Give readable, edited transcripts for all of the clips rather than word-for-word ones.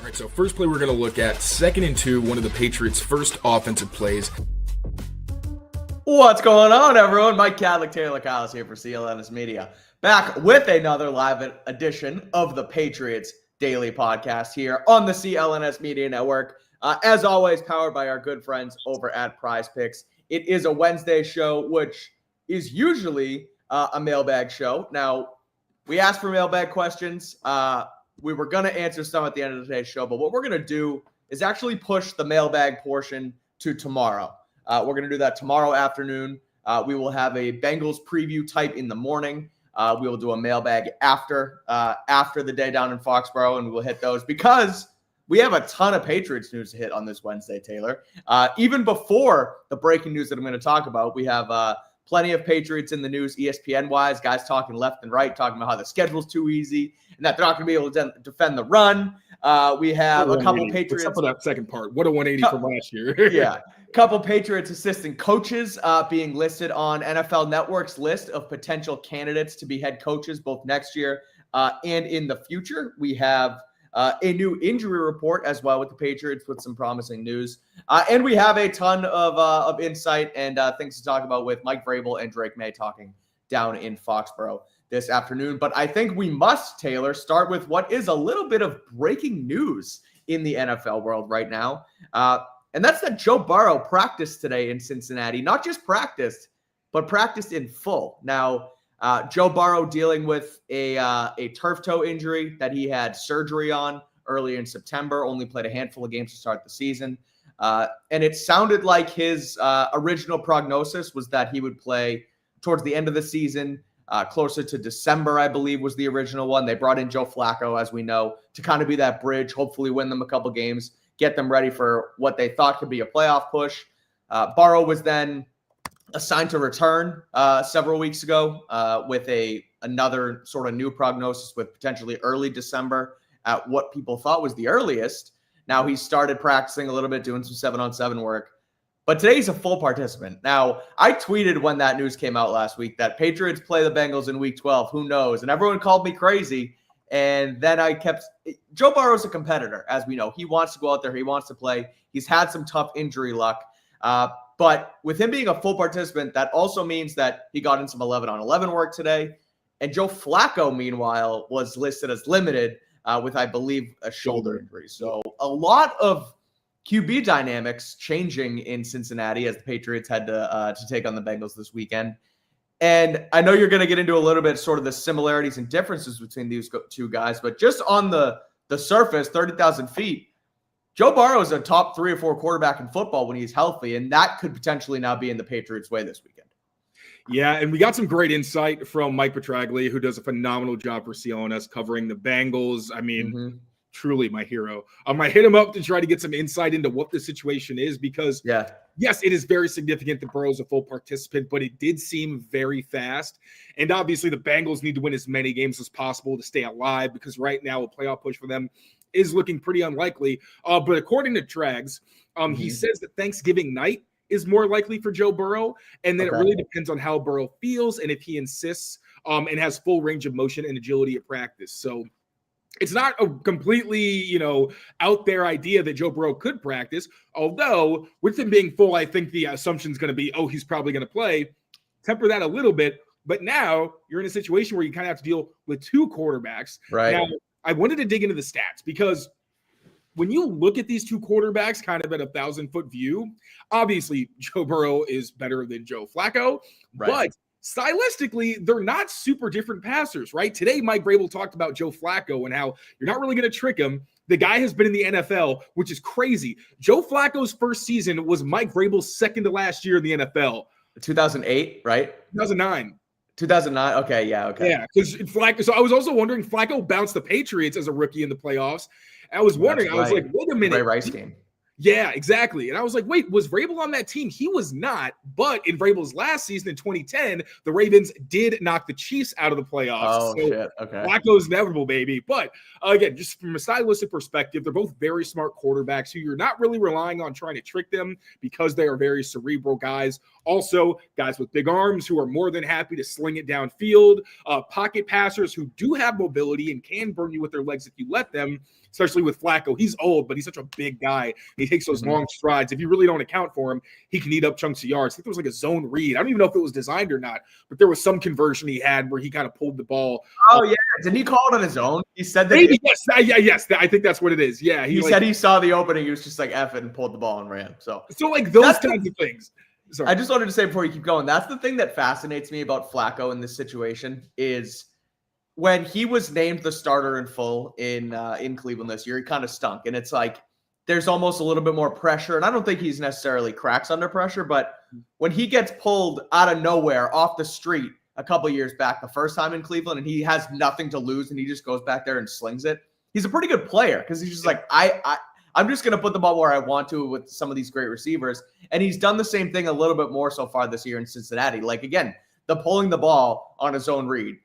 All right, so first play we're going to look at, 2nd and 2, one of the Patriots' first offensive plays. What's going on, everyone? Mike Kadlick, Taylor Kyles here for CLNS Media. Back with another live edition of the Patriots Daily Podcast here on the CLNS Media Network. As always, powered by our good friends over at PrizePicks. It is a Wednesday show, which is usually a mailbag show. Now, we asked for mailbag questions. We were going to answer some at the end of today's show, but what we're going to do is actually push the mailbag portion to tomorrow. We're going to do that tomorrow afternoon. We will have a Bengals preview type in the morning. We will do a mailbag after the day down in Foxborough, and we will hit those because we have a ton of Patriots news to hit on this Wednesday, Taylor. Even before the breaking news that I'm going to talk about, we have plenty of Patriots in the news, ESPN-wise, guys talking left and right, talking about how the schedule's too easy and that they're not going to be able to defend the run. We have a couple Patriots. Except for that second part. What a 180 from last year. Yeah. Couple Patriots assistant coaches being listed on NFL Network's list of potential candidates to be head coaches both next year and in the future. We have a new injury report as well with the Patriots with some promising news. And we have a ton of insight and things to talk about with Mike Vrabel and Drake May talking down in Foxborough this afternoon. But I think we must, Taylor, start with what is a little bit of breaking news in the NFL world right now. And that's that Joe Burrow practiced today in Cincinnati. Not just practiced, but practiced in full. Now, Joe Burrow dealing with a turf toe injury that he had surgery on earlier in September, only played a handful of games to start the season. And it sounded like his original prognosis was that he would play towards the end of the season, closer to December, I believe was the original one. They brought in Joe Flacco, as we know, to kind of be that bridge, hopefully win them a couple games, get them ready for what they thought could be a playoff push. Burrow was then assigned to return several weeks ago with another sort of new prognosis with potentially early December at what people thought was the earliest. Now he started practicing a little bit, doing some 7-on-7 work. But today he's a full participant. Now, I tweeted when that news came out last week that Patriots play the Bengals in week 12. Who knows? And everyone called me crazy. And then Joe Burrow's a competitor, as we know. He wants to go out there. He wants to play. He's had some tough injury luck. But with him being a full participant, that also means that he got in some 11-on-11 work today. And Joe Flacco, meanwhile, was listed as limited with, I believe, a shoulder injury. So a lot of QB dynamics changing in Cincinnati as the Patriots had to take on the Bengals this weekend. And I know you're going to get into a little bit sort of the similarities and differences between these two guys, but just on the surface, 30,000 feet, Joe Burrow is a top 3 or 4 quarterback in football when he's healthy, and that could potentially now be in the Patriots' way this weekend. Yeah, and we got some great insight from Mike Petraglia, who does a phenomenal job for CLNS covering the Bengals. I mean, truly my hero. I hit him up to try to get some insight into what the situation is because, yes, it is very significant that Burrow's a full participant, but it did seem very fast. And obviously the Bengals need to win as many games as possible to stay alive because right now a playoff push for them is looking pretty unlikely. But according to Trags, he says that Thanksgiving night is more likely for Joe Burrow, and then it really depends on how Burrow feels and if he insists and has full range of motion and agility at practice. So it's not a completely, out there idea that Joe Burrow could practice, although with him being full, I think the assumption is going to be, he's probably going to play. Temper that a little bit, but now you're in a situation where you kind of have to deal with 2 quarterbacks. Right. Now, I wanted to dig into the stats because when you look at these 2 quarterbacks kind of at a 1,000-foot view, obviously Joe Burrow is better than Joe Flacco, but stylistically, they're not super different passers, right? Today, Mike Vrabel talked about Joe Flacco and how you're not really going to trick him. The guy has been in the NFL, which is crazy. Joe Flacco's first season was Mike Vrabel's second to last year in the NFL. 2008, right? 2009. 2009. Okay. Yeah. Because Flacco. So I was also wondering, Flacco bounced the Patriots as a rookie in the playoffs. I was wondering. I was like, wait a minute. Ray Rice game. Yeah, exactly. And I was like, wait, was Vrabel on that team? He was not. But in Vrabel's last season in 2010, the Ravens did knock the Chiefs out of the playoffs. Oh, so shit. Okay. Flacco's inevitable, baby. But again, just from a stylistic perspective, they're both very smart quarterbacks who you're not really relying on trying to trick them because they are very cerebral guys. Also, guys with big arms who are more than happy to sling it downfield. Pocket passers who do have mobility and can burn you with their legs if you let them. Especially with Flacco. He's old, but he's such a big guy. He takes those long strides. If you really don't account for him, he can eat up chunks of yards. I think there was like a zone read. I don't even know if it was designed or not, but there was some conversion he had where he kind of pulled the ball. Oh, yeah. Didn't he call it on his own? He said that. Maybe, yes. I think that's what it is. Yeah. He said he saw the opening. He was just like, F it, and pulled the ball and ran. So like those kinds of things. Sorry. I just wanted to say before you keep going, that's the thing that fascinates me about Flacco in this situation is when he was named the starter in full in Cleveland this year, he kind of stunk. And it's like there's almost a little bit more pressure. And I don't think he's necessarily cracks under pressure, but when he gets pulled out of nowhere off the street a couple of years back, the first time in Cleveland, and he has nothing to lose and he just goes back there and slings it, he's a pretty good player because he's just like, I'm just going to put the ball where I want to with some of these great receivers. And he's done the same thing a little bit more so far this year in Cincinnati. Like, again, the pulling the ball on his own read.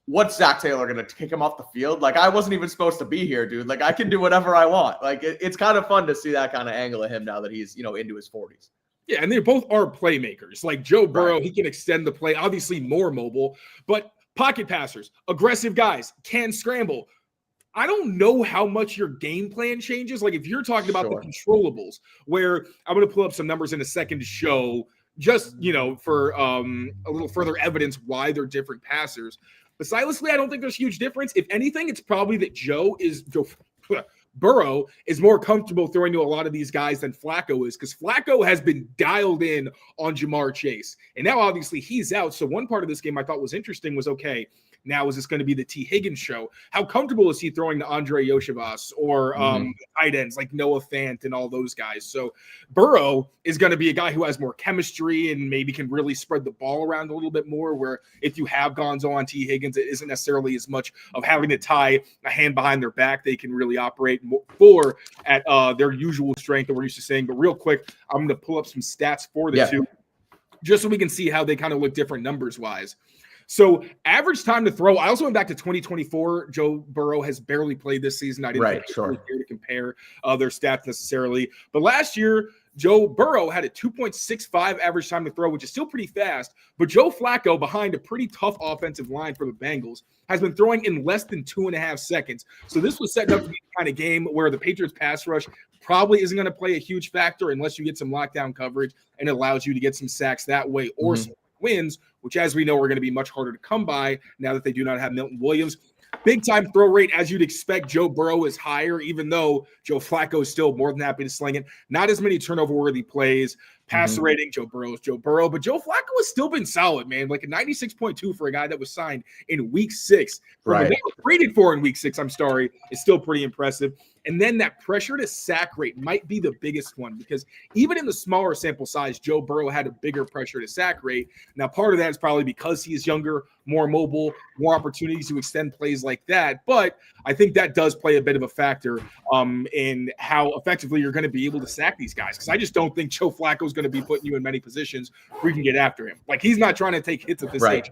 What's Zach Taylor going to kick him off the field? Like, I wasn't even supposed to be here, dude. Like, I can do whatever I want. Like, it's kind of fun to see that kind of angle of him now that he's, into his 40s. Yeah, and they both are playmakers. Like Joe Burrow, He can extend the play, obviously more mobile, but pocket passers, aggressive guys, can scramble. I don't know how much your game plan changes. Like if you're talking about the controllables, where I'm going to pull up some numbers in a second to show just, for a little further evidence why they're different passers. But stylistically, I don't think there's huge difference. If anything, it's probably that Burrow is more comfortable throwing to a lot of these guys than Flacco is, because Flacco has been dialed in on Jamar Chase. And now obviously he's out. So one part of this game I thought was interesting was, okay, now is this going to be the T. Higgins show? How comfortable is he throwing to Andre Yoshivas or tight ends like Noah Fant and all those guys? So Burrow is going to be a guy who has more chemistry and maybe can really spread the ball around a little bit more, where if you have Gonzo on T. Higgins, it isn't necessarily as much of having to tie a hand behind their back. They can really operate for at their usual strength that we're used to saying. But real quick, I'm going to pull up some stats for the two just so we can see how they kind of look different numbers-wise. So average time to throw, I also went back to 2024. Joe Burrow has barely played this season. I didn't think it was fair to compare their stats necessarily. But last year, Joe Burrow had a 2.65 average time to throw, which is still pretty fast. But Joe Flacco, behind a pretty tough offensive line for the Bengals, has been throwing in less than 2.5 seconds. So this was setting up to be the kind of game where the Patriots pass rush probably isn't going to play a huge factor unless you get some lockdown coverage and it allows you to get some sacks that way or some wins, which, as we know, are going to be much harder to come by now that they do not have Milton Williams. Big time throw rate, as you'd expect. Joe Burrow is higher, even though Joe Flacco is still more than happy to sling it. Not as many turnover-worthy plays. Passer rating, Joe Burrow is Joe Burrow. But Joe Flacco has still been solid, man. Like a 96.2 for a guy that was signed in week 6. They were traded for in week 6, is still pretty impressive. And then that pressure to sack rate might be the biggest one, because even in the smaller sample size, Joe Burrow had a bigger pressure to sack rate. Now, part of that is probably because he's younger, more mobile, more opportunities to extend plays like that. But I think that does play a bit of a factor in how effectively you're going to be able to sack these guys. Because I just don't think Joe Flacco is going to be putting you in many positions where you can get after him. Like, he's not trying to take hits at this stage.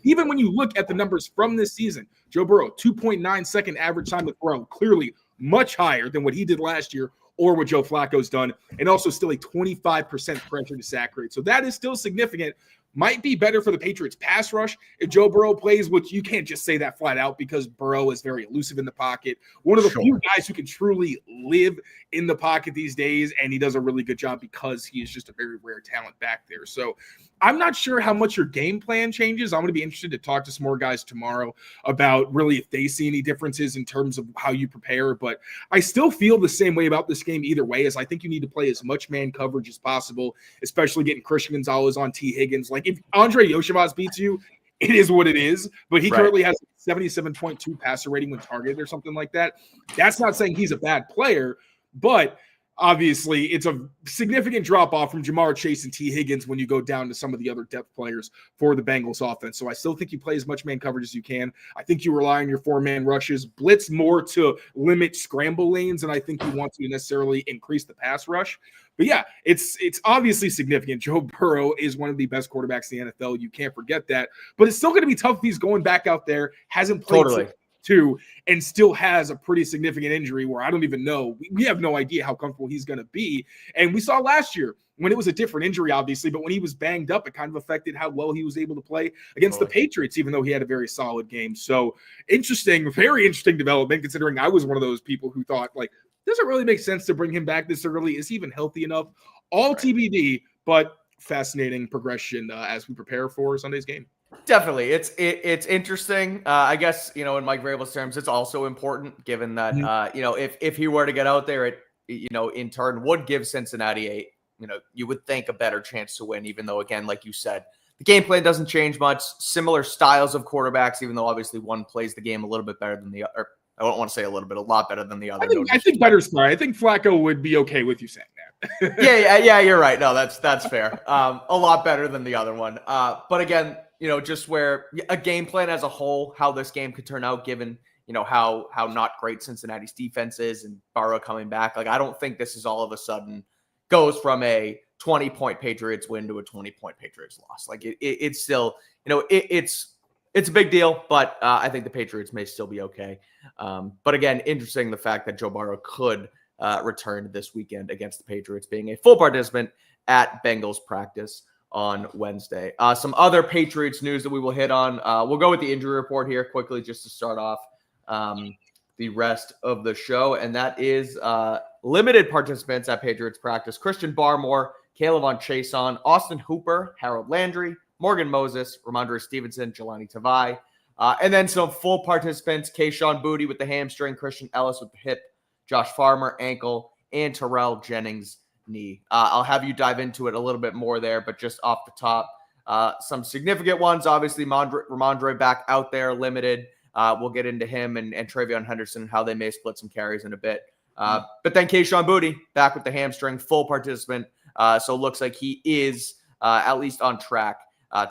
Even when you look at the numbers from this season, Joe Burrow, 2.9 second average time to throw, clearly much higher than what he did last year or what Joe Flacco's done, and also still a 25% pressure to sack rate. So that is still significant. Might be better for the Patriots pass rush if Joe Burrow plays, which you can't just say that flat out because Burrow is very elusive in the pocket. One of the few guys who can truly live in the pocket these days, and he does a really good job because he is just a very rare talent back there. So I'm not sure how much your game plan changes. I'm going to be interested to talk to some more guys tomorrow about really if they see any differences in terms of how you prepare. But I still feel the same way about this game either way, as I think you need to play as much man coverage as possible, especially getting Christian Gonzalez on T. Higgins. Like, if Andre Yoshivas beats you, it is what it is. But he currently has a 77.2 passer rating when targeted or something like that. That's not saying he's a bad player, but obviously it's a significant drop off from Jamar Chase and T. Higgins when you go down to some of the other depth players for the Bengals offense. So I still think you play as much man coverage as you can. I think you rely on your 4-man rushes, blitz more to limit scramble lanes, and I think you want to necessarily increase the pass rush. But yeah, it's obviously significant. Joe Burrow is one of the best quarterbacks in the NFL. You can't forget that. But it's still going to be tough if he's going back out there, hasn't played too, and still has a pretty significant injury where I don't even know. We have no idea how comfortable he's going to be. And we saw last year when it was a different injury, obviously, but when he was banged up, it kind of affected how well he was able to play against the Patriots, even though he had a very solid game. So interesting, very interesting development, considering I was one of those people who thought, like, does it really make sense to bring him back this early? Is he even healthy enough? All TBD, but fascinating progression as we prepare for Sunday's game. Definitely. It's interesting. I guess, in Mike Vrabel's terms, it's also important given that, if he were to get out there, it, in turn would give Cincinnati you would think a better chance to win, even though, again, like you said, the game plan doesn't change much. Similar styles of quarterbacks, even though obviously one plays the game a little bit better than the other. I don't want to say a little bit, a lot better than the other. I think better's fine. I think Flacco would be okay with you saying that. yeah, you're right. No, that's fair. A lot better than the other one. But again, just where a game plan as a whole, how this game could turn out, given how not great Cincinnati's defense is and Burrow coming back. Like, I don't think this is all of a sudden goes from a 20-point Patriots win to a 20-point Patriots loss. Like it's still, it's a big deal, but I think the Patriots may still be okay. But again, interesting the fact that Joe Burrow could return this weekend against the Patriots, being a full participant at Bengals practice on Wednesday. Some other Patriots news that we will hit on. We'll go with the injury report here quickly just to start off the rest of the show, and that is limited participants at Patriots practice: Christian Barmore, Kayvon Chaisson, Austin Hooper, Harold Landry, Morgan Moses, Ramondre Stevenson, Jelani Tavai, and then some full participants: Kayshon Boutte with the hamstring, Christian Ellis with the hip, Josh Farmer ankle, and Terrell Jennings knee. I'll have you dive into it a little bit more there, but just off the top, some significant ones. Obviously, Ramondre back out there, limited. We'll get into him and Travion Henderson, how they may split some carries in a bit. But then Kayshon Boutte back with the hamstring, full participant. So it looks like he is at least on track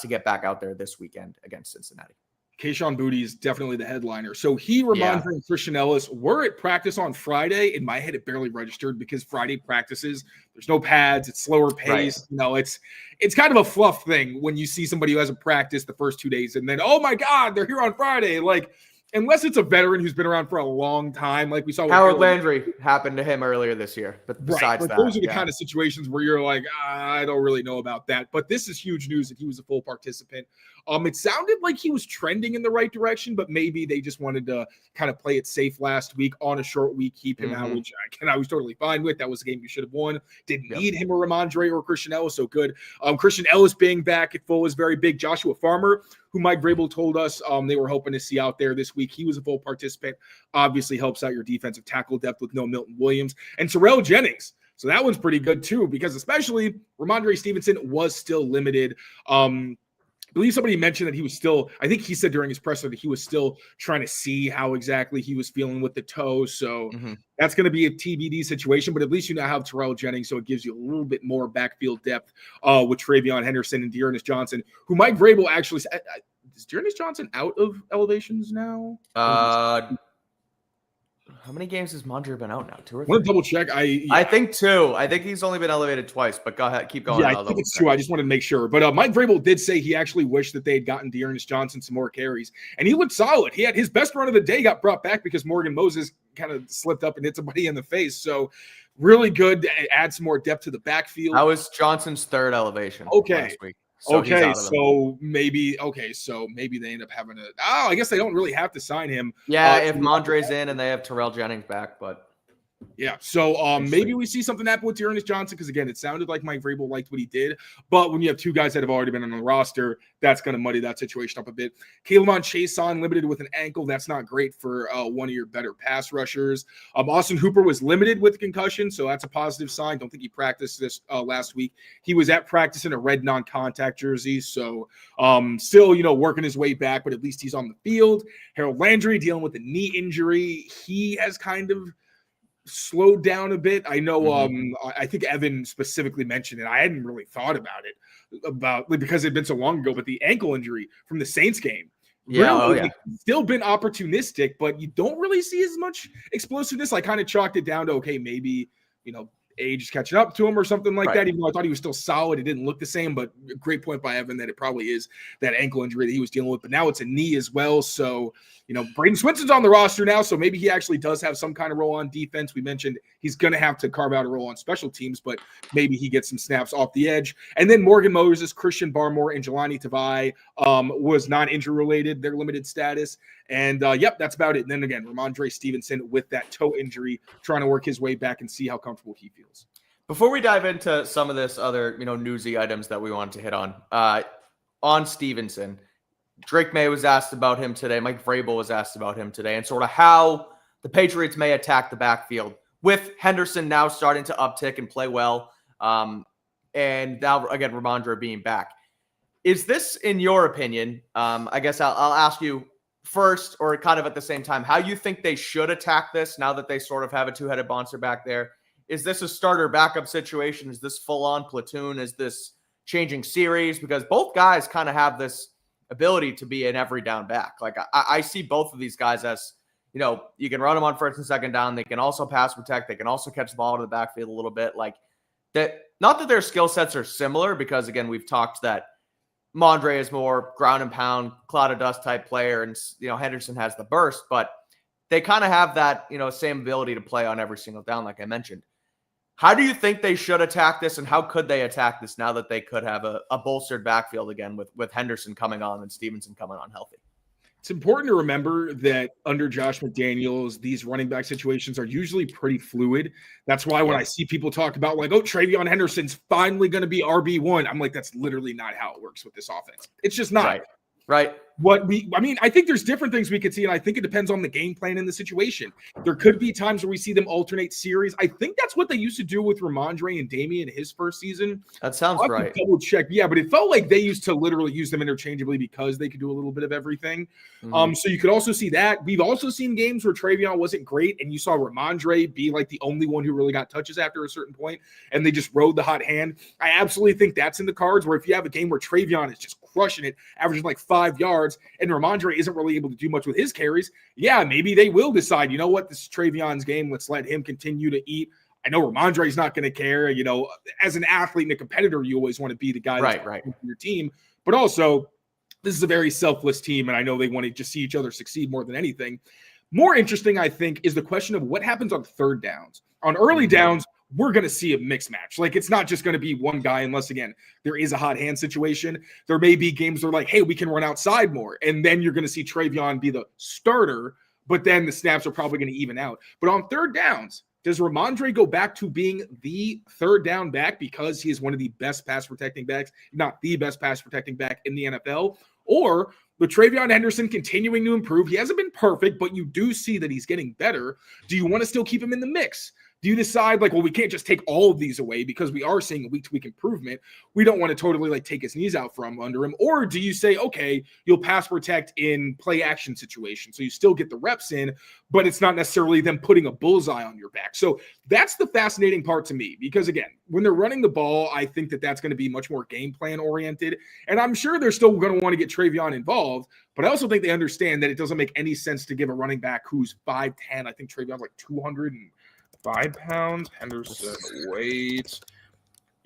to get back out there this weekend against Cincinnati. Kayshon Boutte is definitely the headliner. So Ramondre and Christian Ellis were at practice on Friday. In my head, it barely registered because Friday practices, there's no pads, it's slower pace. Right. It's kind of a fluff thing when you see somebody who hasn't practiced the first 2 days and then, oh my God, they're here on Friday. Like, unless it's a veteran who's been around for a long time, like we saw with Harold Landry happened to him earlier this year. But besides that, those are the kind of situations where you're like, I don't really know about that. But this is huge news that he was a full participant. It sounded like he was trending in the right direction, but maybe they just wanted to kind of play it safe last week on a short week, keep him out, which I was totally fine with. That was a game you should have won. Didn't need him or Ramondre or Christian Ellis, so good. Christian Ellis being back at full is very big. Joshua Farmer, who Mike Vrabel told us they were hoping to see out there this week, he was a full participant. Obviously helps out your defensive tackle depth with no Milton Williams. And Terrell Jennings. So that one's pretty good too, because especially Ramondre Stevenson was still limited. I believe somebody mentioned that he was still, I think he said during his presser that he was still trying to see how exactly he was feeling with the toe. So that's going to be a TBD situation, but at least you now have Terrell Jennings, so it gives you a little bit more backfield depth with Travion Henderson and Dearness Johnson, who Mike Vrabel actually said, is Dearness Johnson out of elevations now? How many games has Mondre been out now? 2 or 3? I want to double check. I think 2. I think he's only been elevated twice, but go ahead. Keep going. Yeah, I think it's 2. I just wanted to make sure. But Mike Vrabel did say he actually wished that they had gotten Dearness Johnson some more carries. And he looked solid. He had his best run of the day got brought back because Morgan Moses kind of slipped up and hit somebody in the face. So really good to add some more depth to the backfield. That was Johnson's 3rd elevation last week. So maybe they end up having I guess they don't really have to sign him. Yeah, if Mondre's in and they have Terrell Jennings back, but yeah. So maybe we see something happen with Dearness Johnson, because again, it sounded like Mike Vrabel liked what he did. But when you have 2 guys that have already been on the roster, that's going to muddy that situation up a bit. Kayvon Chaisson limited with an ankle. That's not great for one of your better pass rushers. Austin Hooper was limited with concussion, so that's a positive sign. Don't think he practiced this last week. He was at practice in a red non-contact jersey, so still, working his way back, but at least he's on the field. Harold Landry dealing with a knee injury. He has kind of slowed down a bit. I know I think Evan specifically mentioned it. I hadn't really thought about it because it had been so long ago, but the ankle injury from the Saints game. Really, still been opportunistic, but you don't really see as much explosiveness. I kind of chalked it down to, okay, maybe, age is catching up to him or something like that, even though I thought he was still solid. It didn't look the same, but a great point by Evan that it probably is that ankle injury that he was dealing with, but now it's a knee as well. So, Braden Swinson's on the roster now, so maybe he actually does have some kind of role on defense. We mentioned he's going to have to carve out a role on special teams, but maybe he gets some snaps off the edge. And then Morgan Moses, Christian Barmore, and Jelani Tavai was non-injury related, their limited status. And that's about it. And then again, Ramondre Stevenson with that toe injury, trying to work his way back and see how comfortable he feels. Before we dive into some of this other, newsy items that we wanted to hit on Stevenson, Drake May was asked about him today. Mike Vrabel was asked about him today, and sort of how the Patriots may attack the backfield with Henderson now starting to uptick and play well. And now again, Ramondre being back. Is this, in your opinion, I guess I'll ask you first, or kind of at the same time, how you think they should attack this now that they sort of have a two-headed monster back there? Is this a starter backup situation? Is this full-on platoon? Is this changing series? Because both guys kind of have this ability to be an every down back. Like I see both of these guys as, you can run them on first and second down. They can also pass protect. They can also catch the ball out of the backfield a little bit. Like that, not that their skill sets are similar, because again, we've talked that Mondre is more ground and pound, cloud of dust type player, and Henderson has the burst, but they kind of have that same ability to play on every single down, like I mentioned. How do you think they should attack this, and how could they attack this now that they could have a bolstered backfield again with Henderson coming on and Stevenson coming on healthy? It's important to remember that under Josh McDaniels, these running back situations are usually pretty fluid. That's why when I see people talk about TreVeyon Henderson's finally going to be RB1, I'm like, that's literally not how it works with this offense. It's just not. Right. I think there's different things we could see, and I think it depends on the game plan and the situation. There could be times where we see them alternate series. I think that's what they used to do with Ramondre and Damian his first season. That sounds right. Double check. Yeah, but it felt like they used to literally use them interchangeably because they could do a little bit of everything. So you could also see that. We've also seen games where TreVeyon wasn't great, and you saw Ramondre be like the only one who really got touches after a certain point, and they just rode the hot hand. I absolutely think that's in the cards, where if you have a game where TreVeyon is just crushing it, averaging like 5 yards, and Ramondre isn't really able to do much with his carries, maybe they will decide, this is TreVeyon's game. Let's let him continue to eat. I know Ramondre's not going to care. As an athlete and a competitor, you always want to be the guy that's right for your team. But also, this is a very selfless team, and I know they want to just see each other succeed more than anything. More interesting, I think, is the question of what happens on third downs. On early downs, we're going to see a mixed match. Like, it's not just going to be one guy unless, again, there is a hot hand situation. There may be games where hey, we can run outside more. And then you're going to see TreVeyon be the starter, but then the snaps are probably going to even out. But on third downs, does Ramondre go back to being the third down back because he is one of the best pass protecting backs, not the best pass protecting back in the NFL? Or with TreVeyon Henderson continuing to improve, he hasn't been perfect, but you do see that he's getting better. Do you want to still keep him in the mix? Do you decide we can't just take all of these away because we are seeing a week-to-week improvement? We don't want to totally take his knees out from under him. Or do you say, okay, you'll pass protect in play action situations, so you still get the reps in, but it's not necessarily them putting a bullseye on your back. So that's the fascinating part to me, because again, when they're running the ball, I think that that's going to be much more game plan oriented. And I'm sure they're still going to want to get TreVeyon involved, but I also think they understand that it doesn't make any sense to give a running back who's 5'10". I think TreVeyon's 205 pounds. Henderson weights.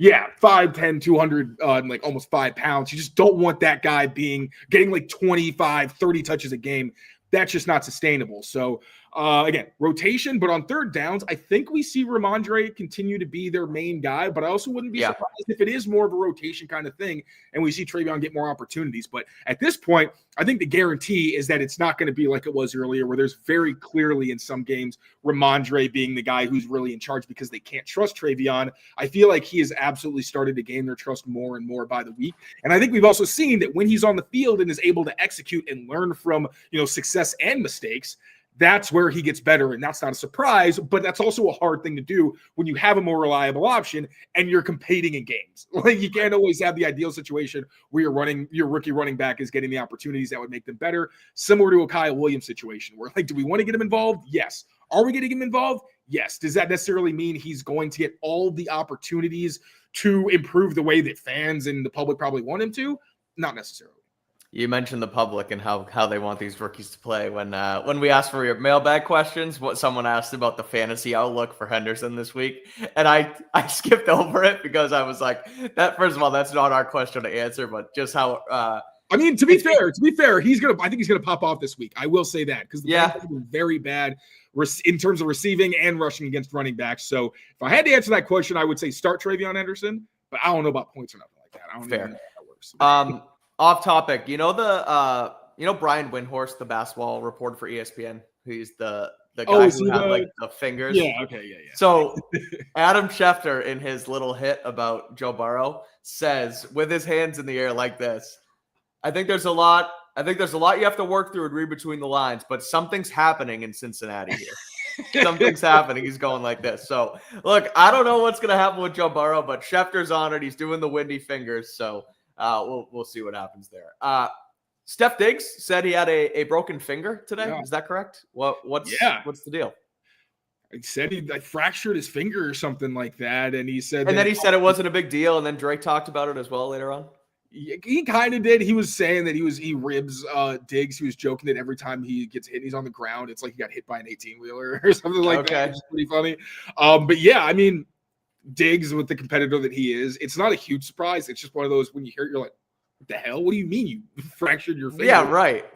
5'10", 200, almost 5 pounds. You just don't want that guy getting 25, 30 touches a game. That's just not sustainable. So again, rotation, but on third downs, I think we see Ramondre continue to be their main guy, but I also wouldn't be surprised if it is more of a rotation kind of thing and we see TreVeyon get more opportunities. But at this point, I think the guarantee is that it's not going to be like it was earlier, where there's very clearly in some games Ramondre being the guy who's really in charge because they can't trust TreVeyon. I feel like he has absolutely started to gain their trust more and more by the week. And I think we've also seen that when he's on the field and is able to execute and learn from, success and mistakes, that's where he gets better. And that's not a surprise, but that's also a hard thing to do when you have a more reliable option and you're competing in games. You can't always have the ideal situation where your rookie running back is getting the opportunities that would make them better. Similar to a Kyle Williams situation where do we want to get him involved? Yes. Are we getting him involved? Yes. Does that necessarily mean he's going to get all the opportunities to improve the way that fans and the public probably want him to? Not necessarily. You mentioned the public and how they want these rookies to play. When we asked for your mailbag questions, what someone asked about the fantasy outlook for Henderson this week, and I skipped over it because I was like, that first of all, that's not our question to answer, but just how. I mean, to be fair, I think he's gonna pop off this week. I will say that because the Bengals have been very bad in terms of receiving and rushing against running backs. So if I had to answer that question, I would say start TreVeyon Henderson, but I don't know about points or nothing like that. I don't know how that works. Off topic, you know Brian Windhorst, the basketball reporter for ESPN, who's the guy who had like the fingers. Yeah, okay, yeah. So Adam Schefter, in his little hit about Joe Burrow, says with his hands in the air like this, I think there's a lot you have to work through and read between the lines, but something's happening in Cincinnati here. Something's happening. He's going like this. So look, I don't know what's gonna happen with Joe Burrow, but Schefter's on it. He's doing the windy fingers. So we'll see what happens there. Steph Diggs said he had a broken finger today. Yeah. Is that correct? What's the deal? He said he fractured his finger or something like that, and he said, then he said it wasn't a big deal, and then Drake talked about it as well later on. He kind of did. He was saying that he ribs Diggs. He was joking that every time he gets hit, he's on the ground. It's like he got hit by an 18-wheeler or something like that. It's pretty funny. But yeah, I mean, Diggs, with the competitor that he is, it's not a huge surprise. It's just one of those when you hear it, you're like, what the hell? What do you mean you fractured your finger? Yeah, right.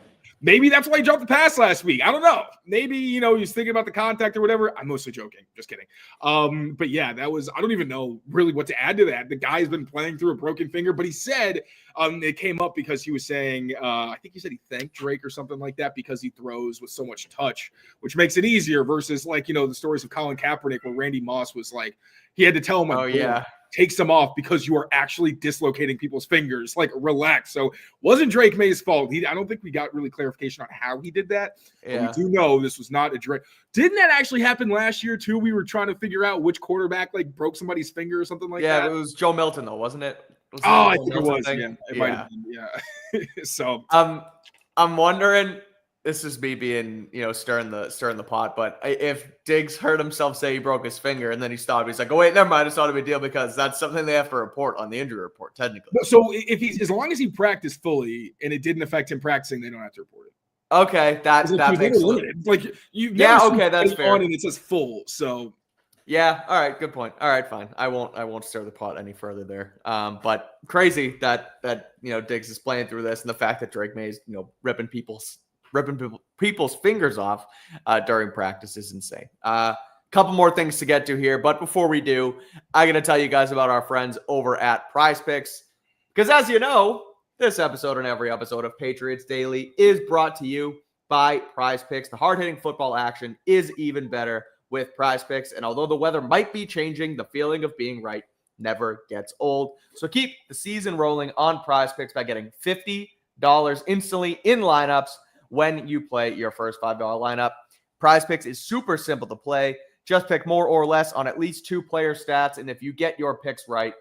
Maybe that's why he dropped the pass last week. I don't know. Maybe, he's thinking about the contact or whatever. I'm mostly joking. Just kidding. But yeah, I don't even know really what to add to that. The guy's been playing through a broken finger, but he said it came up because he was saying, I think he said he thanked Drake or something like that because he throws with so much touch, which makes it easier versus the stories of Colin Kaepernick where Randy Moss was like, he had to tell him, take some off because you are actually dislocating people's fingers. Like, relax. So wasn't Drake May's fault. I don't think we got really clarification on how he did that. Yeah. But we do know this was not a Drake. Didn't that actually happen last year too? We were trying to figure out which quarterback broke somebody's finger or something like that. Yeah, it was Joe Milton though, wasn't it? I think it was. Yeah, it might have been. Yeah. So I'm wondering. This is me being, stirring the pot. But if Diggs heard himself say he broke his finger and then he stopped, he's like, "Oh wait, never mind. It's not a big deal because that's something they have to report on the injury report, technically." So if as long as he practiced fully and it didn't affect him practicing, they don't have to report it. Okay, that makes sense. Like that's fair. And it says full. So yeah, all right, good point. All right, fine. I won't stir the pot any further there. But crazy that Diggs is playing through this and the fact that Drake May is ripping people's fingers off during practice is insane. Couple more things to get to here, but before we do, I'm going to tell you guys about our friends over at PrizePicks, because as you know, this episode and every episode of Patriots Daily is brought to you by PrizePicks. The hard-hitting football action is even better with PrizePicks, and although the weather might be changing, the feeling of being right never gets old. So keep the season rolling on PrizePicks by getting $50 instantly in lineups when you play your first $5 lineup. PrizePicks is super simple to play. Just pick more or less on at least 2 player stats, and if you get your picks right,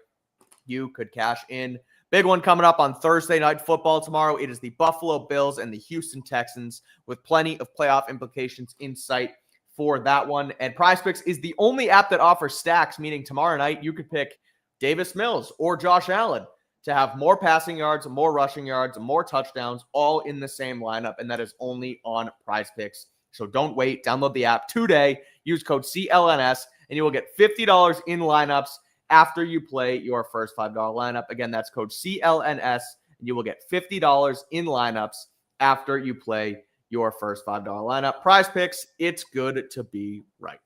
you could cash in. Big one coming up on Thursday Night Football tomorrow. It is the Buffalo Bills and the Houston Texans, with plenty of playoff implications in sight for that one. And PrizePicks is the only app that offers stacks, meaning tomorrow night you could pick Davis Mills or Josh Allen to have more passing yards, more rushing yards, more touchdowns, all in the same lineup, and that is only on PrizePicks. So don't wait. Download the app today. Use code CLNS, and you will get $50 in lineups after you play your first $5 lineup. Again, that's code CLNS, and you will get $50 in lineups after you play your first $5 lineup. PrizePicks, it's good to be right.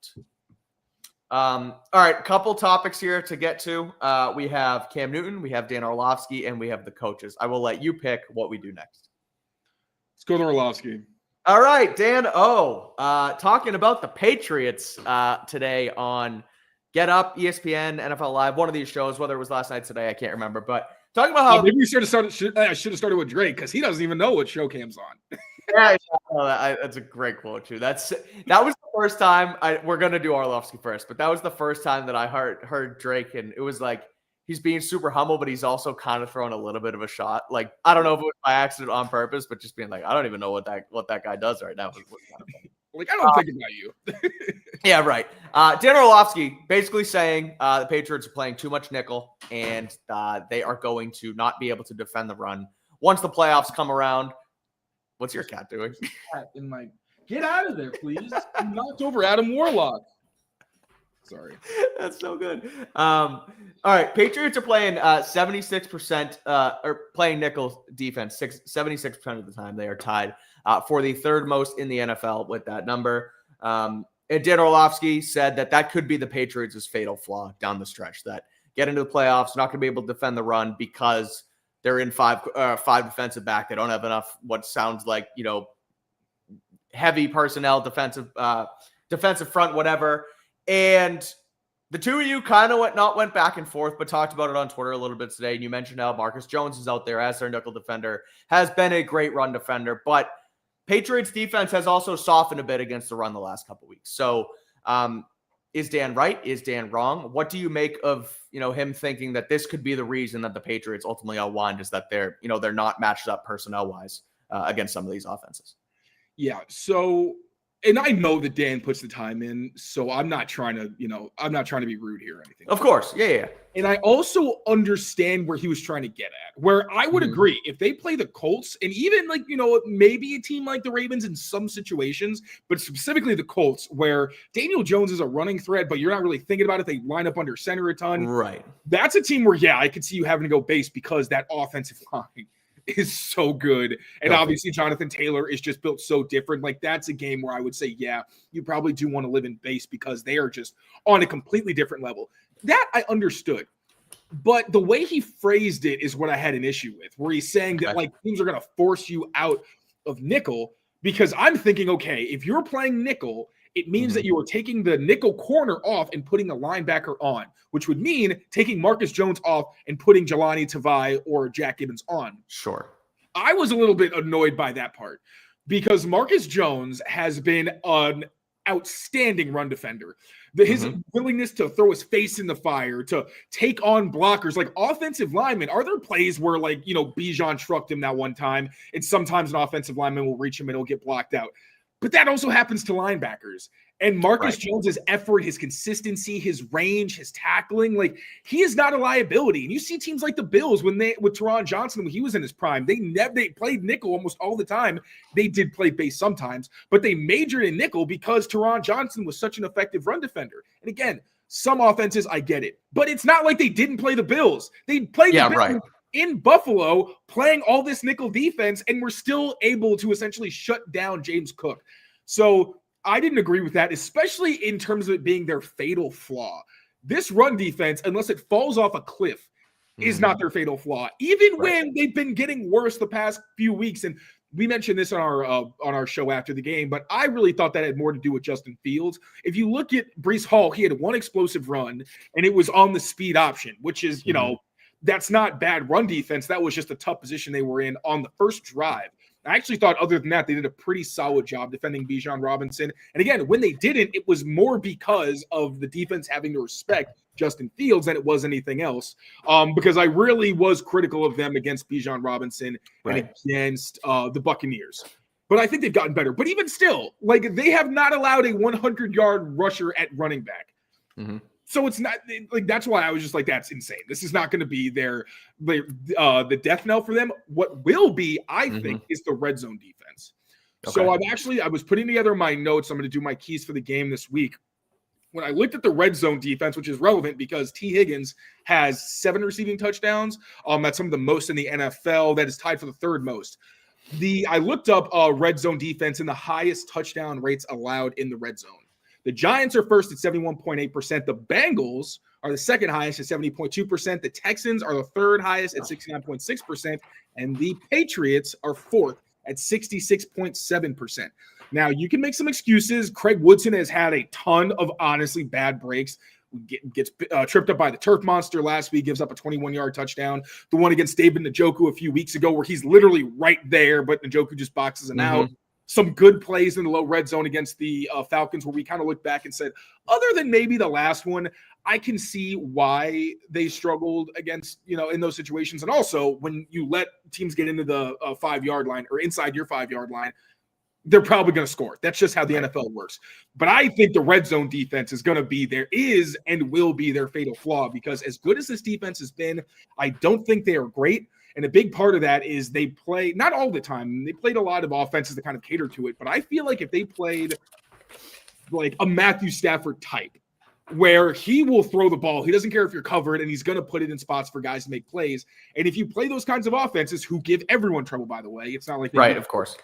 All right, a couple topics here to get to. We have Cam Newton, we have Dan Orlovsky, and we have the coaches. I will let you pick what we do next. Let's go to Orlovsky. All right, Dan O. Talking about the Patriots today on Get Up, ESPN, NFL Live, one of these shows, whether it was last night today, I can't remember. But talking about how maybe we should have started with Drake because he doesn't even know what show Cam's on. Yeah, that's a great quote too. That was the first time we're gonna do Orlovsky first, but that was the first time that I heard Drake, and it was like he's being super humble, but he's also kind of throwing a little bit of a shot. Like, I don't know if it was by accident on purpose, but just being like, I don't even know what that guy does right now. Like, I don't think about you. Yeah, right. Dan Orlovsky basically saying the Patriots are playing too much nickel, and they are going to not be able to defend the run once the playoffs come around. What's your cat doing? In my get out of there, please. You knocked over Adam Warlock. Sorry. That's so good. All right. Patriots are playing 76% or playing nickel defense 76% of the time. They are tied for the third most in the NFL with that number. And Dan Orlovsky said that could be the Patriots' fatal flaw down the stretch, that get into the playoffs, not going to be able to defend the run because they're in five defensive back. They don't have enough what sounds like, heavy personnel, defensive front, whatever. And the two of you kind of went back and forth, but talked about it on Twitter a little bit today. And you mentioned how Marcus Jones is out there as their nickel defender, has been a great run defender, but Patriots defense has also softened a bit against the run the last couple of weeks. So is Dan right? Is Dan wrong? What do you make of, him thinking that this could be the reason that the Patriots ultimately outwon, is that they're not matched up personnel wise against some of these offenses? Yeah. So, and I know that Dan puts the time in, so I'm not trying to be rude here or anything. Of course. Yeah. And I also understand where he was trying to get at, where I would agree if they play the Colts and even maybe a team like the Ravens in some situations, but specifically the Colts, where Daniel Jones is a running threat, but you're not really thinking about it. They line up under center a ton. Right. That's a team where, I could see you having to go base because that offensive line is so good. And obviously Jonathan Taylor is just built so different. Like, that's a game where I would say, you probably do want to live in base because they are just on a completely different level. That I understood. But the way he phrased it is what I had an issue with, where he's saying that teams are going to force you out of nickel, because I'm thinking, okay, if you're playing nickel, it means that you are taking the nickel corner off and putting the linebacker on, which would mean taking Marcus Jones off and putting Jelani Tavai or Jack Gibbons on. Sure. I was a little bit annoyed by that part because Marcus Jones has been an outstanding run defender. His willingness to throw his face in the fire, to take on blockers, like offensive linemen. Are there plays where Bijan trucked him that one time, and sometimes an offensive lineman will reach him and he'll get blocked out? But that also happens to linebackers. And Marcus Jones's effort, his consistency, his range, his tackling, he is not a liability. And you see teams like the Bills with Teron Johnson, when he was in his prime, they played nickel almost all the time. They did play base sometimes, but they majored in nickel because Teron Johnson was such an effective run defender. And again, some offenses, I get it, but it's not like they didn't play the Bills. They played the Bills in Buffalo, playing all this nickel defense, and were still able to essentially shut down James Cook. So I didn't agree with that, especially in terms of it being their fatal flaw. This run defense, unless it falls off a cliff, is not their fatal flaw, even when they've been getting worse the past few weeks. And we mentioned this on our show after the game, but I really thought that had more to do with Justin Fields. If you look at Breece Hall, he had one explosive run, and it was on the speed option, which is, that's not bad run defense. That was just a tough position they were in on the first drive. I actually thought other than that, they did a pretty solid job defending Bijan Robinson. And again, when they didn't, it was more because of the defense having to respect Justin Fields than it was anything else. Because I really was critical of them against Bijan Robinson and against the Buccaneers. But I think they've gotten better. But even still, they have not allowed a 100-yard rusher at running back. So it's not that's why I was just that's insane. This is not going to be the death knell for them. What will be, I think, is the red zone defense. Okay. So I was putting together my notes. I'm going to do my keys for the game this week. When I looked at the red zone defense, which is relevant because T. Higgins has 7 receiving touchdowns. That's some of the most in the NFL. That is tied for the third most. I looked up red zone defense and the highest touchdown rates allowed in the red zone. The Giants are first at 71.8%. The Bengals are the second highest at 70.2%. The Texans are the third highest at 69.6%. And the Patriots are fourth at 66.7%. Now, you can make some excuses. Craig Woodson has had a ton of honestly bad breaks. Gets tripped up by the turf monster last week, gives up a 21-yard touchdown. The one against David Njoku a few weeks ago where he's literally right there, but Njoku just boxes him out. Some good plays in the low red zone against the Falcons where we kind of looked back and said, other than maybe the last one, I can see why they struggled against, in those situations. And also when you let teams get into the 5-yard line or inside your 5-yard line, they're probably going to score. That's just how the NFL works. But I think the red zone defense is going to be and will be their fatal flaw, because as good as this defense has been, I don't think they are great. And a big part of that is they play, not all the time, they played a lot of offenses that kind of cater to it. But I feel like if they played like a Matthew Stafford type, where he will throw the ball, he doesn't care if you're covered, and he's going to put it in spots for guys to make plays. And if you play those kinds of offenses, who give everyone trouble, by the way, it's not like right, of course.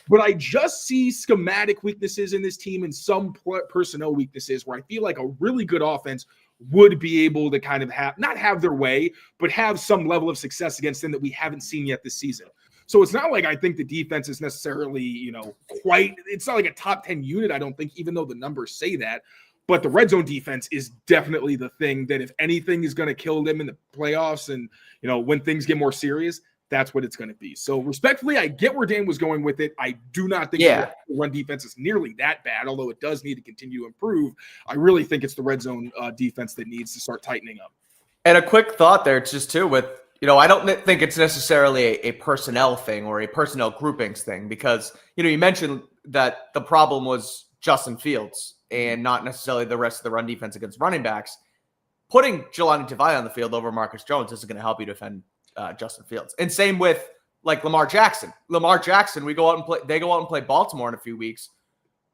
But I just see schematic weaknesses in this team and some personnel weaknesses where I feel like a really good offense would be able to kind of not have their way, but have some level of success against them that we haven't seen yet this season. So it's not like I think the defense is necessarily, it's not like a top 10 unit, I don't think, even though the numbers say that. But the red zone defense is definitely the thing that if anything is going to kill them in the playoffs and, when things get more serious, that's what it's going to be. So respectfully, I get where Dan was going with it. I do not think the run defense is nearly that bad, although it does need to continue to improve. I really think it's the red zone defense that needs to start tightening up. And a quick thought there, just too, with, I don't think it's necessarily a personnel thing or a personnel groupings thing, because, you mentioned that the problem was Justin Fields and not necessarily the rest of the run defense against running backs. Putting Jelani Tavai on the field over Marcus Jones isn't going to help you defend Justin Fields. And same with like Lamar Jackson. Lamar Jackson, they go out and play Baltimore in a few weeks.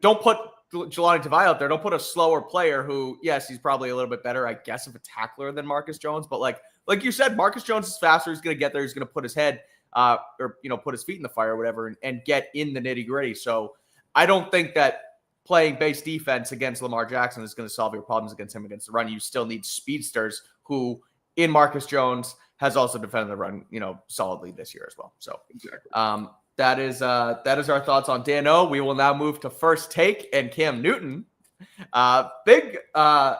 Don't put Jelani Tavai out there. Don't put a slower player who, yes, he's probably a little bit better, I guess, of a tackler than Marcus Jones. But like you said, Marcus Jones is faster. He's going to get there. He's going to put his head put his feet in the fire or whatever and get in the nitty gritty. So I don't think that playing base defense against Lamar Jackson is going to solve your problems against him against the run. You still need speedsters who, in Marcus Jones, has also defended the run, solidly this year as well. So exactly. That is our thoughts on Dan O. We will now move to First Take and Cam Newton. What does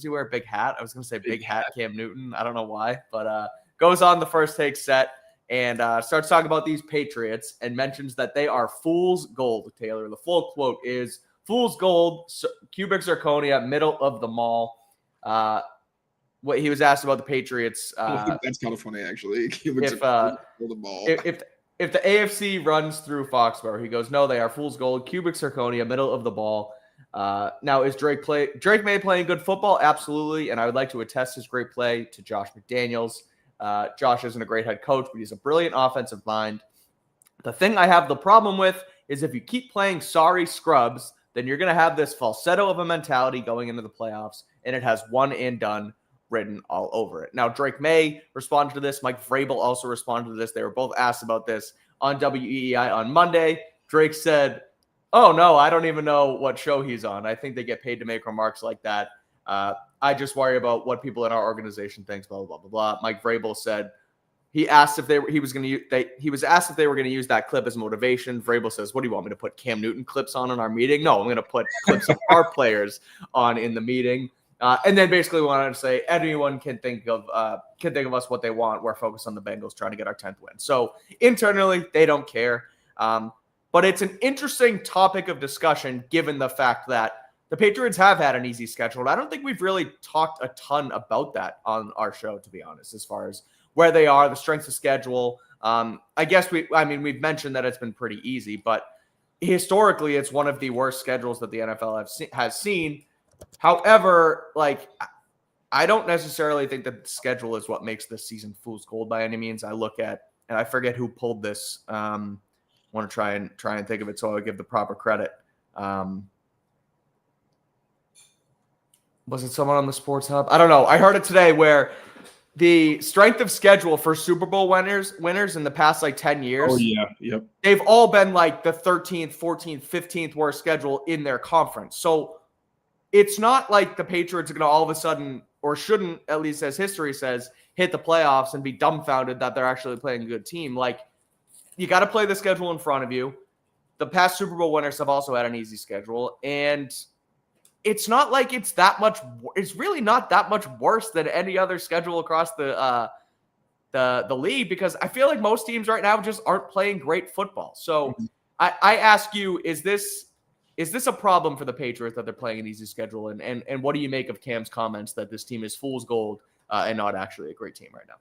he wear? A big hat? I was going to say big hat Cam Newton. I don't know why, but goes on the First Take set and starts talking about these Patriots and mentions that they are fool's gold, Taylor. The full quote is, fool's gold, cubic zirconia, middle of the mall. What he was asked about the Patriots. That's kind of funny, actually. If the AFC runs through Foxborough, he goes, no, they are fool's gold, cubic zirconia, middle of the ball. Now, is Drake May playing good football? Absolutely, and I would like to attest his great play to Josh McDaniels. Josh isn't a great head coach, but he's a brilliant offensive mind. The thing I have the problem with is if you keep playing sorry scrubs, then you're going to have this falsetto of a mentality going into the playoffs, and it has one and done written all over it. Now, Drake May responded to this. Mike Vrabel also responded to this. They were both asked about this on WEEI on Monday. Drake said, oh, no, I don't even know what show he's on. I think they get paid to make remarks like that. I just worry about what people in our organization thinks, blah, blah, blah, blah. Mike Vrabel said he asked if they were going to use that clip as motivation. Vrabel says, what do you want me to put Cam Newton clips on in our meeting? No, I'm going to put clips of our players on in the meeting. And then basically wanted to say anyone can think of us what they want. We're focused on the Bengals trying to get our 10th win. So internally, they don't care. But it's an interesting topic of discussion given the fact that the Patriots have had an easy schedule. And I don't think we've really talked a ton about that on our show, to be honest, as far as where they are, the strengths of schedule. I guess we've mentioned that it's been pretty easy, but historically, it's one of the worst schedules that the NFL has seen. However, I don't necessarily think that the schedule is what makes this season fool's gold by any means. I look at, and I forget who pulled this. I want to try and think of it so I give the proper credit. Was it someone on the Sports Hub? I don't know. I heard it today where the strength of schedule for Super Bowl winners in the past 10 years. Oh yeah, yep. They've all been the 13th, 14th, 15th worst schedule in their conference. So it's not like the Patriots are going to all of a sudden, or shouldn't, at least as history says, hit the playoffs and be dumbfounded that they're actually playing a good team. You got to play the schedule in front of you. The past Super Bowl winners have also had an easy schedule, and it's not like it's really not that much worse than any other schedule across the league, because I feel like most teams right now just aren't playing great football. So I ask you, is this a problem for the Patriots that they're playing an easy schedule? And what do you make of Cam's comments that this team is fool's gold and not actually a great team right now?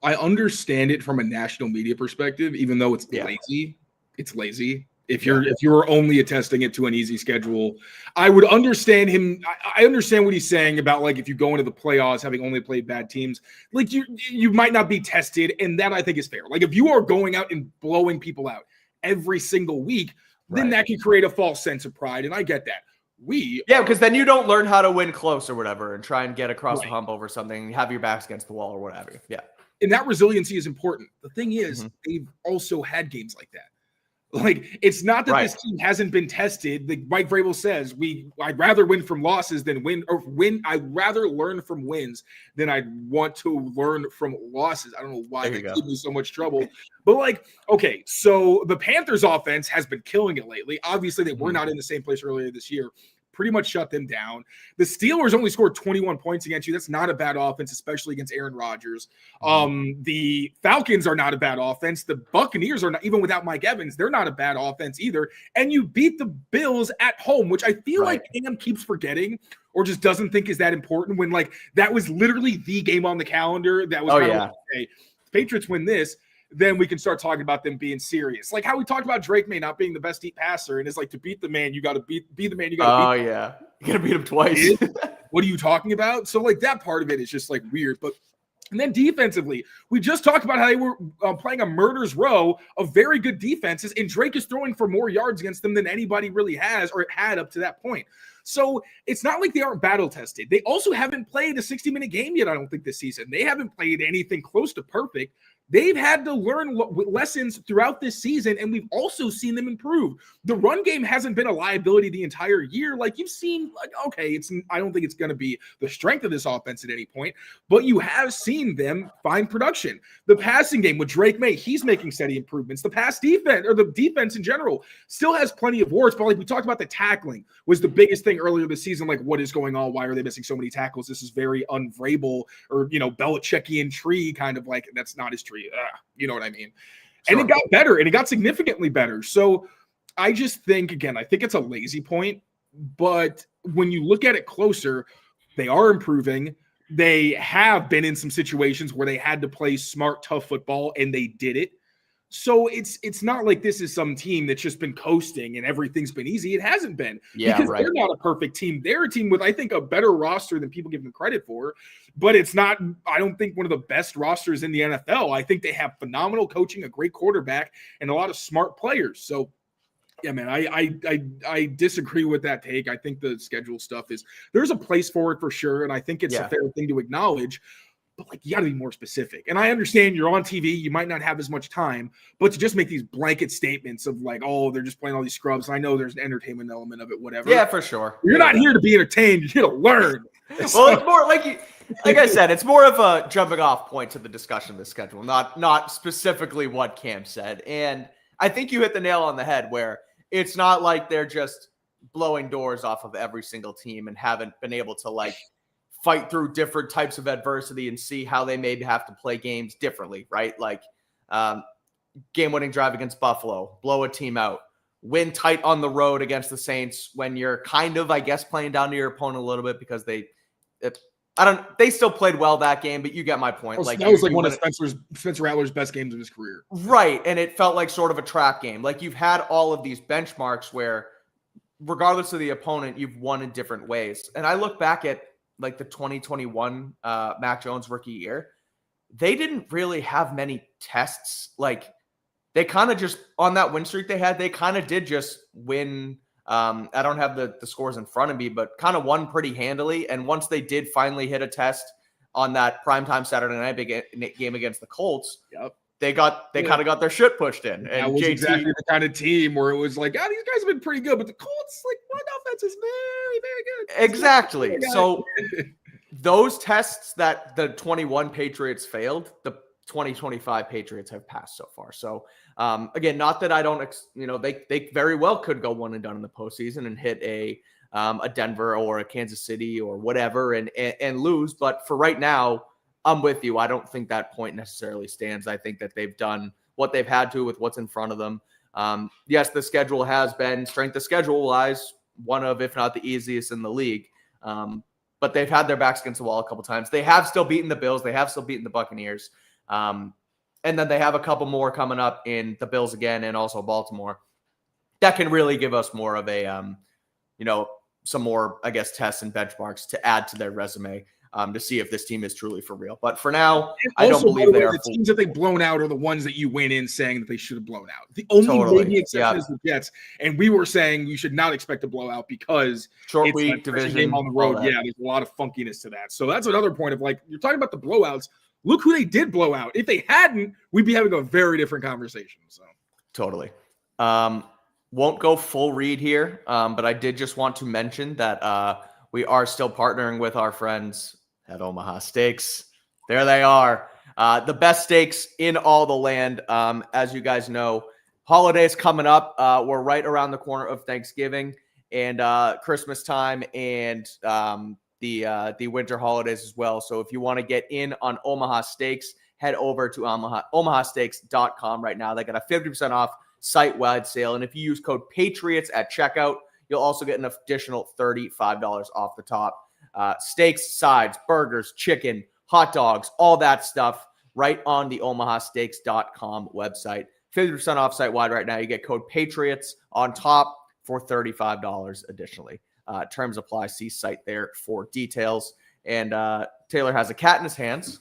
I understand it from a national media perspective, even though it's Yeah. lazy. It's lazy. If you're only attesting it to an easy schedule, I would understand him. I understand what he's saying about like if you go into the playoffs having only played bad teams, like you might not be tested, and that I think is fair. Like if you are going out and blowing people out every single week, then that can create a false sense of pride, and I get that. Because then you don't learn how to win close or whatever and try and get across the hump over something, have your backs against the wall or whatever. Yeah. And that resiliency is important. The thing is, they've also had games like that. Like, it's not that this team hasn't been tested. Like Mike Vrabel says, I'd rather win from losses than win. I'd rather learn from wins than I'd want to learn from losses. I don't know why they give me so much trouble. But, like, okay, so the Panthers offense has been killing it lately. Obviously, they were not in the same place earlier this year. Pretty much shut them down. The Steelers only scored 21 points against you. That's not a bad offense, especially against Aaron Rodgers. The Falcons are not a bad offense. The Buccaneers are not, even without Mike Evans, they're not a bad offense either. And you beat the Bills at home, which I feel like Cam keeps forgetting or just doesn't think is that important when, like, that was literally the game on the calendar. That was okay, Patriots win this, then we can start talking about them being serious. Like how we talked about Drake May not being the best deep passer, and it's like to beat the man, you got to be the man. You got to beat. Oh yeah, you got to beat him twice. What are you talking about? So like that part of it is just like weird. But and then defensively, we just talked about how they were playing a murder's row of very good defenses, and Drake is throwing for more yards against them than anybody really has or had up to that point. So it's not like they aren't battle tested. They also haven't played a 60-minute game yet, I don't think, this season. They haven't played anything close to perfect. They've had to learn lessons throughout this season, and we've also seen them improve. The run game hasn't been a liability the entire year. Like you've seen, like, okay, I don't think it's going to be the strength of this offense at any point, but you have seen them find production. The passing game with Drake May, he's making steady improvements. The pass defense, or the defense in general, still has plenty of warts, but like we talked about, the tackling was the biggest thing earlier this season. Like, what is going on? Why are they missing so many tackles? This is very un-Vrabel or, Belichickian tree kind of like, that's not his tree. You know what I mean? Sure. And it got better, and it got significantly better. So I just think, again, I think it's a lazy point, but when you look at it closer, they are improving. They have been in some situations where they had to play smart, tough football, and they did it. So it's not like this is some team that's just been coasting and everything's been easy. It hasn't been. Because they're not a perfect team. They're a team with, I think, a better roster than people give them credit for. But it's not, I don't think, one of the best rosters in the NFL. I think they have phenomenal coaching, a great quarterback, and a lot of smart players. So, yeah, man, I disagree with that take. I think the schedule stuff there's a place for it for sure. And I think it's a fair thing to acknowledge. But like, you got to be more specific. And I understand you're on TV, you might not have as much time, but to just make these blanket statements of like, oh, they're just playing all these scrubs. I know there's an entertainment element of it, whatever. Yeah, for sure. You're not here to be entertained. You're here to learn. Well, it's more like I said, it's more of a jumping off point to the discussion of the schedule, not specifically what Cam said. And I think you hit the nail on the head where it's not like they're just blowing doors off of every single team and haven't been able to like fight through different types of adversity and see how they maybe have to play games differently, right? Like game-winning drive against Buffalo, blow a team out, win tight on the road against the Saints when you're kind of, I guess, playing down to your opponent a little bit because they still played well that game, but you get my point. That was like one of Spencer Rattler's best games of his career. Right, and it felt like sort of a trap game. Like you've had all of these benchmarks where regardless of the opponent, you've won in different ways. And I look back at like the 2021 Mac Jones rookie year, they didn't really have many tests. Like they kind of just, on that win streak they had, they kind of did just win. I don't have the scores in front of me, but kind of won pretty handily. And once they did finally hit a test on that primetime Saturday night game against the Colts, they kind of got their shit pushed in. And that was exactly the kind of team where it was like, these guys have been pretty good, but the Colts, like, one offense is very, very good. Exactly. So those tests that the 21 Patriots failed, the 2025 Patriots have passed so far. So again, not that I don't, they very well could go one and done in the postseason and hit a Denver or a Kansas City or whatever and lose. But for right now, I'm with you. I don't think that point necessarily stands. I think that they've done what they've had to with what's in front of them. Yes, the schedule has been, strength of schedule wise, one of, if not the easiest in the league. But they've had their backs against the wall a couple times. They have still beaten the Bills. They have still beaten the Buccaneers. And then they have a couple more coming up in the Bills again and also Baltimore. That can really give us more of a, some more, I guess, tests and benchmarks to add to their resume to see if this team is truly for real. But for now, I don't believe they are. The teams that they've blown out are the ones that you went in saying that they should have blown out. The only maybe exception is the Jets, and we were saying you should not expect a blowout because short week division game on the road. Yeah, there's a lot of funkiness to that. So that's another point of like you're talking about the blowouts. Look who they did blow out. If they hadn't, we'd be having a very different conversation. So totally. Won't go full read here, but I did just want to mention that we are still partnering with our friends at Omaha Steaks. There they are. The best steaks in all the land. As you guys know, holidays coming up. We're right around the corner of Thanksgiving and Christmas time and the winter holidays as well. So if you want to get in on Omaha Steaks, head over to omahasteaks.com right now. They got a 50% off site-wide sale. And if you use code PATRIOTS at checkout, you'll also get an additional $35 off the top. Steaks, sides, burgers, chicken, hot dogs, all that stuff right on the omahasteaks.com website. 50% off site-wide right now. You get code PATRIOTS on top for $35 additionally. Terms apply. See site there for details. And Taylor has a cat in his hands.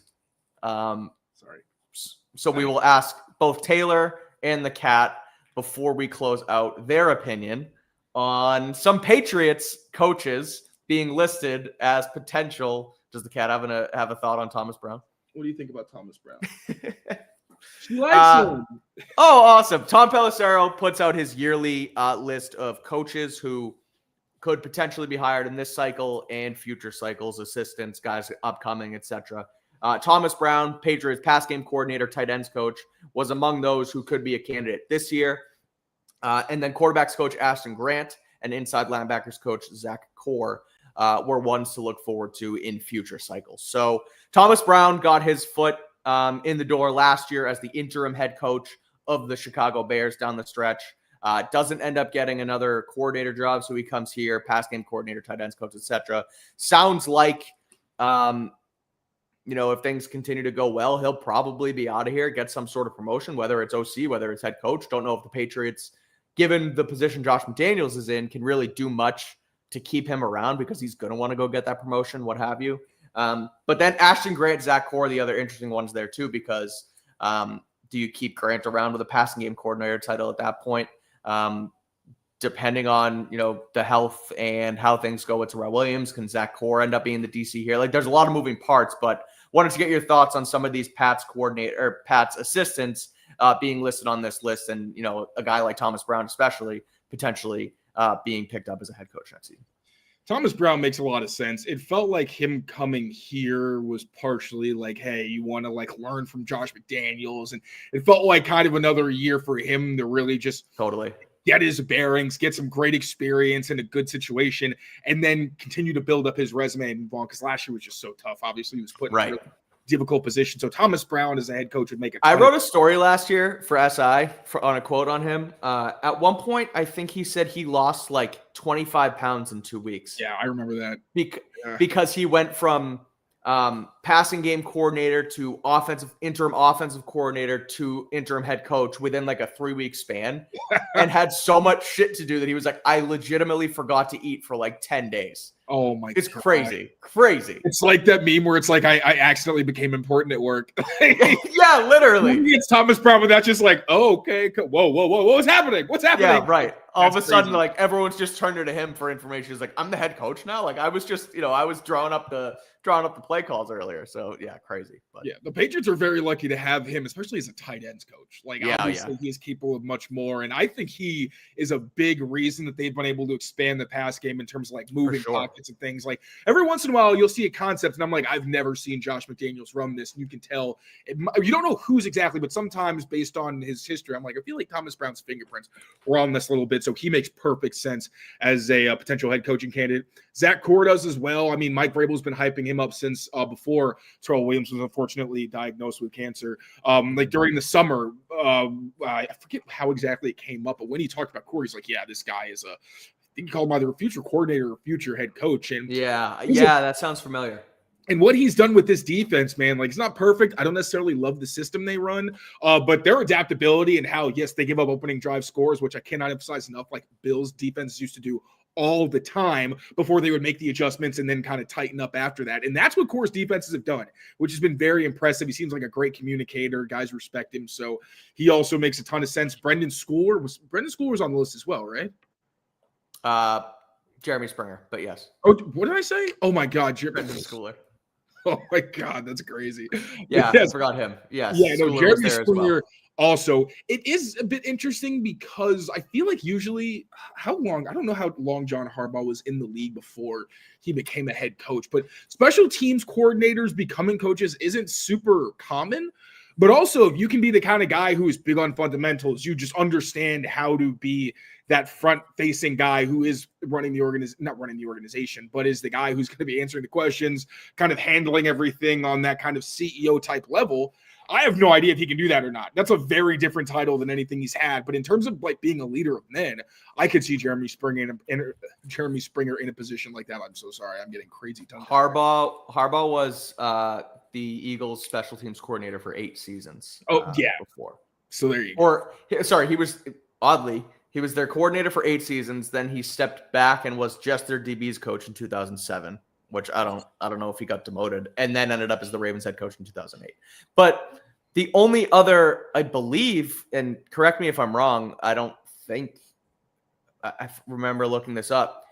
So we will ask both Taylor and the cat before we close out their opinion on some Patriots coaches being listed as potential. Does the cat have a thought on Thomas Brown? What do you think about Thomas Brown? She likes him. Oh, awesome. Tom Pelissero puts out his yearly list of coaches who could potentially be hired in this cycle and future cycles, assistants, guys upcoming, etc. Thomas Brown, Patriots pass game coordinator, tight ends coach, was among those who could be a candidate this year. And then quarterbacks coach Ashton Grant and inside linebackers coach Zach Core were ones to look forward to in future cycles. So Thomas Brown got his foot in the door last year as the interim head coach of the Chicago Bears down the stretch. Doesn't end up getting another coordinator job, so he comes here, pass game coordinator, tight ends coach, etc. Sounds like, if things continue to go well, he'll probably be out of here, get some sort of promotion, whether it's OC, whether it's head coach. Don't know if the Patriots, given the position Josh McDaniels is in, can really do much to keep him around because he's going to want to go get that promotion, what have you. But then Ashton Grant, Zach Core, the other interesting ones there too, because do you keep Grant around with a passing game coordinator title at that point? Depending on, the health and how things go with Terrell Williams, can Zach Core end up being the DC here? Like there's a lot of moving parts, but wanted to get your thoughts on some of these Pat's assistants being listed on this list. And, a guy like Thomas Brown, especially potentially being picked up as a head coach next season. Thomas Brown makes a lot of sense. It felt like him coming here was partially like, hey, you want to learn from Josh McDaniels. And it felt like kind of another year for him to really just totally get his bearings, get some great experience in a good situation, and then continue to build up his resume and move on. Because last year was just so tough. Obviously, he was put in a really difficult position. So Thomas Brown as a head coach would make I wrote a story last year for SI on a quote on him. At one point, I think he said he lost 25 pounds in 2 weeks. Yeah, I remember that. Because he went from passing game coordinator to interim offensive coordinator to interim head coach within a 3-week span and had so much shit to do that he was like, I legitimately forgot to eat for 10 days. Oh my God. It's crazy. It's like that meme where it's like I accidentally became important at work. Yeah, literally. It's Thomas Brown, but that's just oh, okay. Whoa. What's happening? Yeah, right. All of a sudden, everyone's just turning to him for information. He's like, I'm the head coach now. I was just, I was drawing up the play calls earlier. So yeah, crazy. But yeah, the Patriots are very lucky to have him, especially as a tight ends coach. Obviously he is capable of much more. And I think he is a big reason that they've been able to expand the pass game in terms of moving pockets and things. Every once in a while you'll see a concept and I'm like, I've never seen Josh McDaniels run this. And you can tell you don't know who's exactly, but sometimes based on his history, I'm like, I feel like Thomas Brown's fingerprints were on this a little bit. So he makes perfect sense as a potential head coaching candidate. Zach Core does as well. I mean, Mike Vrabel's been hyping him up since before Terrell Williams was unfortunately diagnosed with cancer. During the summer, I forget how exactly it came up, but when he talked about Core, he's like, yeah, this guy is I think he called him either a future coordinator or future head coach. And yeah, that sounds familiar. And what he's done with this defense, man, like it's not perfect. I don't necessarily love the system they run, but their adaptability and how, yes, they give up opening drive scores, which I cannot emphasize enough, like Bills defense used to do all the time before they would make the adjustments and then kind of tighten up after that. And that's what Core's defenses have done, which has been very impressive. He seems like a great communicator. Guys respect him. So he also makes a ton of sense. Brendan Schooler was on the list as well, right? Jeremy Springer, but yes. Oh, what did I say? Oh my God. Brendan Schooler. Oh my God, that's crazy. Yeah, yes. I forgot him. Yes. Yeah, no, Jeremy Springer well. also. It is a bit interesting because I feel like usually I don't know how long John Harbaugh was in the league before he became a head coach, but special teams coordinators becoming coaches isn't super common. But also, if you can be the kind of guy who is big on fundamentals, you just understand how to be that front-facing guy who is not running the organization, but is the guy who's going to be answering the questions, kind of handling everything on that kind of CEO type level. I have no idea if he can do that or not. That's a very different title than anything he's had. But in terms of like being a leader of men, I could see Jeremy Springer in a position like that. I'm so sorry. I'm getting crazy tongue. Harbaugh was the Eagles special teams coordinator for 8 seasons. Before. So there you go. He was their coordinator for 8 seasons. Then he stepped back and was just their DB's coach in 2007, which I don't know if he got demoted, and then ended up as the Ravens head coach in 2008. But the only other, I believe, and correct me if I'm wrong, I remember looking this up.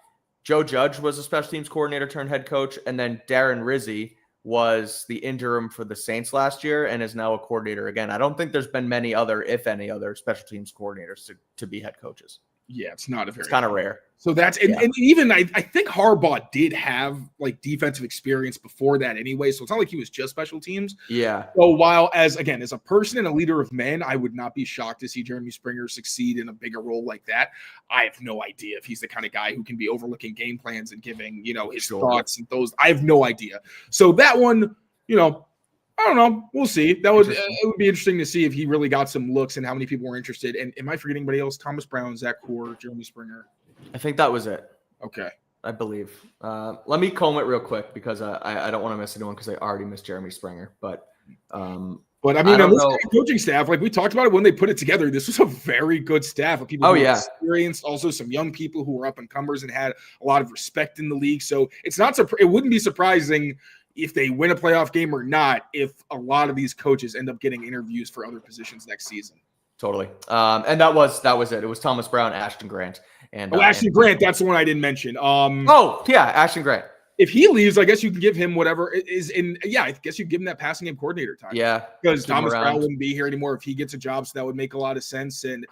Joe Judge was a special teams coordinator turned head coach, and then Darren Rizzi was the interim for the Saints last year and is now a coordinator again. I don't think there's been many other, if any other, special teams coordinators to be head coaches. Yeah, it's kind of rare. So that's and even I think Harbaugh did have like defensive experience before that anyway. So it's not like he was just special teams. Yeah. So while as a person and a leader of men, I would not be shocked to see Jeremy Springer succeed in a bigger role like that. I have no idea if he's the kind of guy who can be overlooking game plans and giving, his thoughts and those. I have no idea. So that one, I don't know. We'll see. It would be interesting to see if he really got some looks and how many people were interested. And am I forgetting anybody else? Thomas Brown, Zach Core, Jeremy Springer. I think that was it. Okay. I believe. Let me comb it real quick because I don't want to miss anyone because I already missed Jeremy Springer. But I mean, on this coaching staff, like we talked about it when they put it together, this was a very good staff of people who were experienced, also some young people who were up and comers and had a lot of respect in the league. So it wouldn't be surprising if they win a playoff game or not, if a lot of these coaches end up getting interviews for other positions next season. Totally. And that was it. It was Thomas Brown, Ashton Grant. Ashton Grant, that's the one I didn't mention. Ashton Grant. If he leaves, I guess you can give him whatever is in. Yeah, I guess you give him that passing game coordinator time. Yeah, because Thomas Brown wouldn't be here anymore if he gets a job, so that would make a lot of sense. And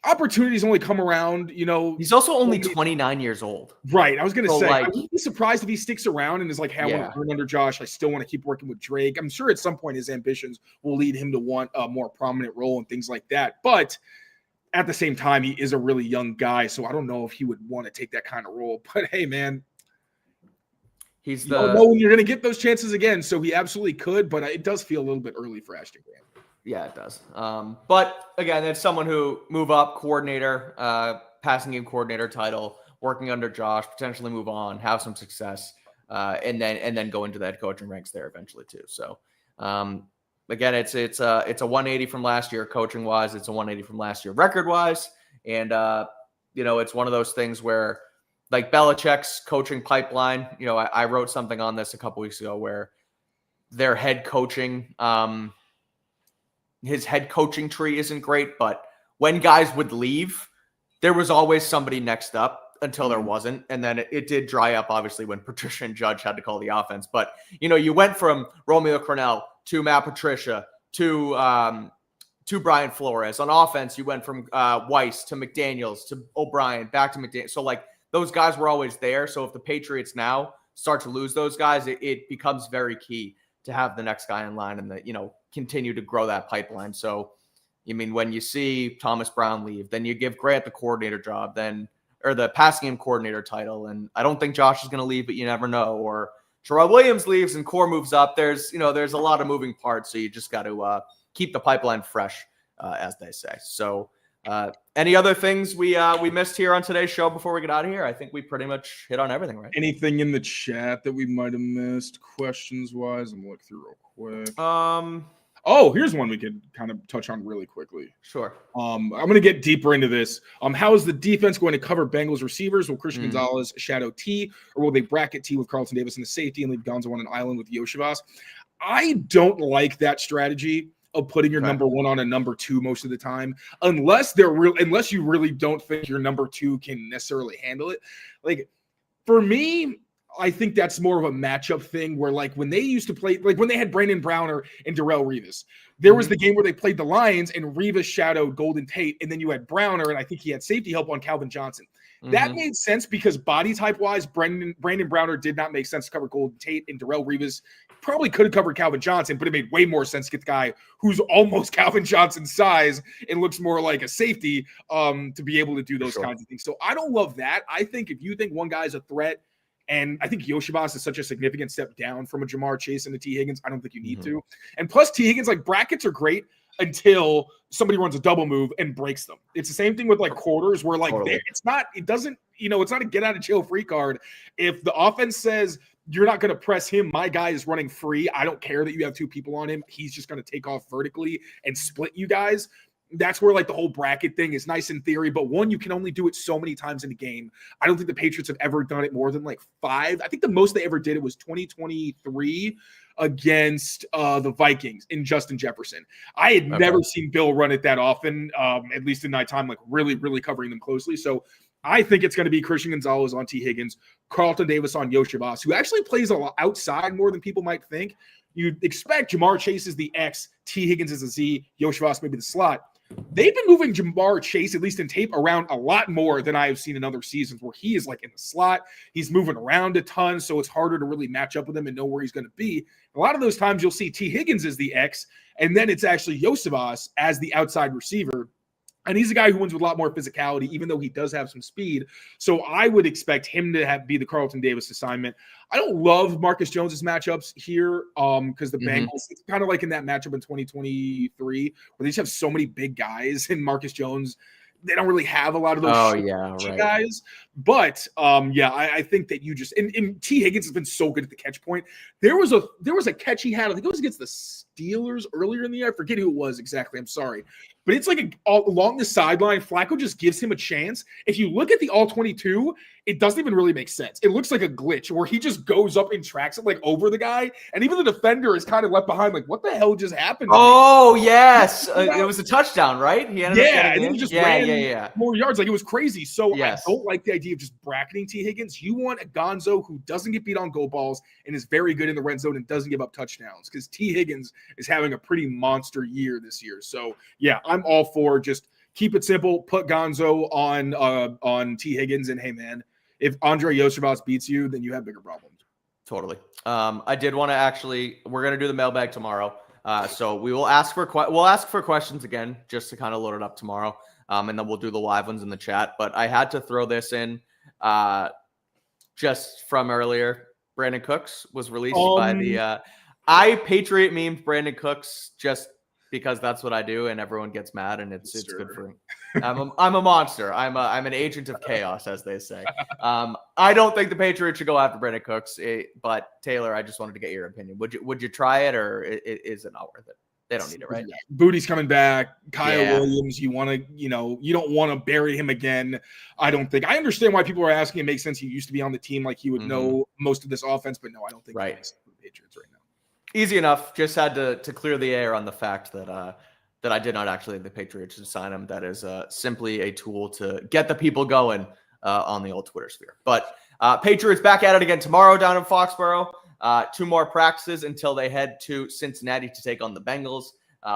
opportunities only come around, He's also only 29 years old. Right. I was going to say, I wouldn't be surprised if he sticks around and is like, hey, I want to learn under Josh. I still want to keep working with Drake. I'm sure at some point his ambitions will lead him to want a more prominent role and things like that. But at the same time, he is a really young guy, so I don't know if he would want to take that kind of role. But hey, man, you don't know when you're going to get those chances again, so he absolutely could, but it does feel a little bit early for Ashton Grant. Yeah, it does. But again, it's someone who move up, coordinator, passing game coordinator title, working under Josh, potentially move on, have some success, and then go into the head coaching ranks there eventually too. So again, it's a 180 from last year coaching wise. It's a 180 from last year record wise, and it's one of those things where like Belichick's coaching pipeline. I wrote something on this a couple weeks ago where their head coaching. His head coaching tree isn't great, but when guys would leave, there was always somebody next up until there wasn't. And then it did dry up, obviously, when Patricia and Judge had to call the offense. But, you went from Romeo Crennel to Matt Patricia to Brian Flores. On offense, you went from Weiss to McDaniels to O'Brien, back to McDaniels. So, like, those guys were always there. So if the Patriots now start to lose those guys, it becomes very key to have the next guy in line and continue to grow that pipeline. So, when you see Thomas Brown leave, then you give Grant the coordinator job, or the passing game coordinator title. And I don't think Josh is going to leave, but you never know. Or Terrell Williams leaves and Core moves up. There's a lot of moving parts. So you just got to keep the pipeline fresh, as they say. So Any other things we missed here on today's show before we get out of here? I think we pretty much hit on everything, right? Anything in the chat that we might have missed questions-wise? I'm going to look through real quick. Oh, here's one we could kind of touch on really quickly. Sure. I'm going to get deeper into this. How is the defense going to cover Bengals receivers? Will Christian Gonzalez shadow T, or will they bracket T with Carlton Davis in the safety and leave Gonzo on an island with Yoshivas? I don't like that strategy of putting your number one on a number two most of the time, unless you really don't think your number two can necessarily handle it. Like, for me, I think that's more of a matchup thing where, like, when they used to play, like when they had Brandon Browner and Darrelle Revis, there was the game where they played the Lions and Revis shadowed Golden Tate, and then you had Browner, and I think he had safety help on Calvin Johnson. That made sense because body type wise, Brandon Browner did not make sense to cover Golden Tate, and Darrelle Revis probably could have covered Calvin Johnson, but it made way more sense to get the guy who's almost Calvin Johnson's size and looks more like a safety to be able to do those kinds of things. So I don't love that. I think if you think one guy's a threat, and I think Yoshivas is such a significant step down from a Jamar Chase and a T. Higgins, I don't think you need to. And plus T. Higgins, like, brackets are great until somebody runs a double move and breaks them. It's the same thing with, like, quarters where, like, it's not a get out of jail free card. If the offense says you're not going to press him, my guy is running free, I don't care that you have two people on him, he's just going to take off vertically and split you guys. That's where, like, the whole bracket thing is nice in theory, but one, you can only do it so many times in a game. I don't think the Patriots have ever done it more than like 5. I think the most they ever did it was 2023 against the Vikings in Justin Jefferson. I had never seen Bill run it that often, at least in my time, like really, really covering them closely. So I think it's going to be Christian Gonzalez on T. Higgins, Carlton Davis on Yoshivas, who actually plays a lot outside more than people might think. You'd expect Jamar Chase is the X, T. Higgins is a Z, Yoshivas maybe the slot. They've been moving Jamar Chase, at least in tape, around a lot more than I have seen in other seasons where he is, like, in the slot. He's moving around a ton, so it's harder to really match up with him and know where he's going to be. A lot of those times you'll see T. Higgins as the X, and then it's actually Yoshivas as the outside receiver. And he's a guy who wins with a lot more physicality, even though he does have some speed. So I would expect him to be the Carlton Davis assignment. I don't love Marcus Jones's matchups here because the Bengals, it's kind of like in that matchup in 2023 where they just have so many big guys, and Marcus Jones, they don't really have a lot of those guys. But I think that you just and T. Higgins has been so good at the catch point. There was a catch he had, I think it was against the Steelers earlier in the year. I forget who it was exactly. I'm sorry. But it's like along the sideline, Flacco just gives him a chance. If you look at the all-22, it doesn't even really make sense. It looks like a glitch where he just goes up and tracks it like over the guy. And even the defender is kind of left behind, like, what the hell just happened? Oh, yes. It was a touchdown, right? He ended up and then he just ran more yards. Like, it was crazy. So I don't like the idea of just bracketing T. Higgins. You want a Gonzo who doesn't get beat on goal balls and is very good in the red zone and doesn't give up touchdowns, because T. Higgins is having a pretty monster year this year. So, yeah, I'm all for just keep it simple. Put Gonzo on T. Higgins, and hey, man, if Andre Yoshivas beats you, then you have bigger problems. Totally. I did want to we're going to do the mailbag tomorrow. So we will ask for questions again, just to kind of load it up tomorrow. And then we'll do the live ones in the chat. But I had to throw this in just from earlier. Brandon Cooks was released by the I Patriot memed Brandon Cooks just because that's what I do, and everyone gets mad, and it's good for me. I'm a monster. I'm an agent of chaos, as they say. I don't think the Patriots should go after Brandon Cooks, but Taylor, I just wanted to get your opinion. Would you try it, or is it not worth it? They don't need it, right? Booty's coming back. Kyle Williams, you don't want to bury him again. I don't think. I understand why people are asking. It makes sense. He used to be on the team, like he would know most of this offense, but no, I don't think it makes sense for the Patriots right now. Easy enough. Just had to clear the air on the fact that I did not actually the Patriots to sign him. That is simply a tool to get the people going on the old Twitter sphere. But Patriots back at it again tomorrow down in Foxborough. 2 more practices until they head to Cincinnati to take on the Bengals.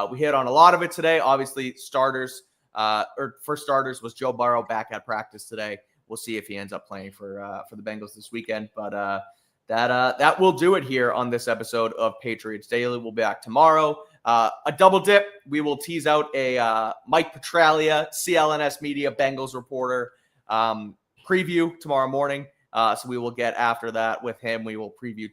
We hit on a lot of it today. Obviously, starters was Joe Burrow back at practice today. We'll see if he ends up playing for the Bengals this weekend. But that will do it here on this episode of Patriots Daily. We'll be back tomorrow. A double dip. We will tease out a Mike Petraglia, CLNS Media Bengals reporter preview tomorrow morning. So we will get after that with him. We will preview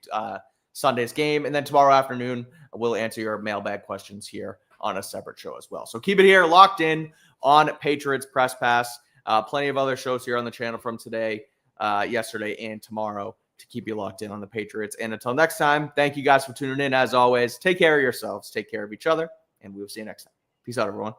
Sunday's game. And then tomorrow afternoon, we'll answer your mailbag questions here on a separate show as well. So keep it here, locked in on Patriots Press Pass. Plenty of other shows here on the channel from today, yesterday, and tomorrow to keep you locked in on the Patriots. And until next time, thank you guys for tuning in. As always, take care of yourselves, take care of each other, and we will see you next time. Peace out, everyone.